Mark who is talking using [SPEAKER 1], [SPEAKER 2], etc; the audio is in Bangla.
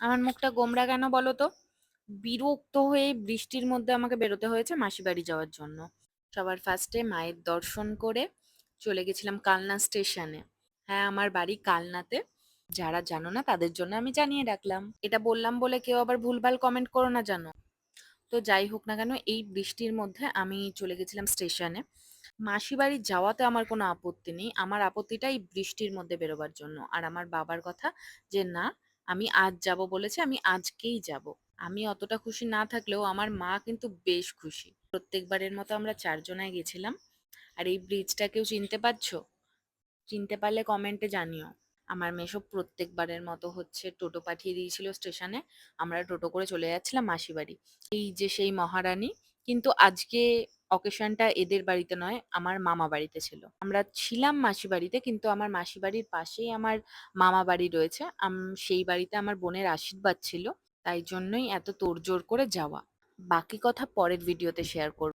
[SPEAKER 1] আমার মুখটা গোমড়া কেন বলো তো? বিরক্ত হয়ে বৃষ্টির মধ্যে আমাকে বেরোতে হয়েছে মাসি বাড়ি যাওয়ার জন্য। সবার ফার্স্টে মায়ের দর্শন করে চলে গেছিলাম কালনা স্টেশনে। হ্যাঁ, আমার বাড়ি কালনাতে। যারা জানো না তাদের জন্য আমি জানিয়ে রাখলাম। এটা বললাম বলে কেউ আবার ভুলভাল কমেন্ট করো না জানো। তো যাই হোক না কেন, এই বৃষ্টির মধ্যে আমি চলে গেছিলাম স্টেশনে। মাসি বাড়ি যাওয়াতে আমার কোনো আপত্তি নেই, আমার আপত্তিটা এই বৃষ্টির মধ্যে বেরোবার জন্য। আর আমার বাবার কথা যে না, আমি আজ যাব বলেছে, আমি আজকেই যাব। আমি অতটা খুশি না থাকলেও আমার মা কিন্তু বেশ খুশি। প্রত্যেকবারের মতো আমরা চারজনায় গেছিলাম। আর এই ব্রিজটা কেউ চিনতে পারছো? চিনতে পারলে কমেন্টে জানিও। আমার মেসো প্রত্যেকবারের মতো হচ্ছে টোটো পাঠিয়ে দিয়েছিল স্টেশনে। আমরা টোটো করে চলে যাচ্ছিলাম মাসি বাড়ি। এই যে সেই মহারানী। কিন্তু আজকে অকেশনটা এদের বাড়িতে নয়, আমার মামা বাড়িতে ছিল। আমরা ছিলাম মাসি বাড়িতে, কিন্তু আমার মাসি বাড়ির পাশেই আমার মামা বাড়ি রয়েছে। সেই বাড়িতে আমার বোনের আশীর্বাদ ছিল, তাই জন্যই এত তোড়জোড় করে যাওয়া। বাকি কথা পরের ভিডিওতে শেয়ার করব।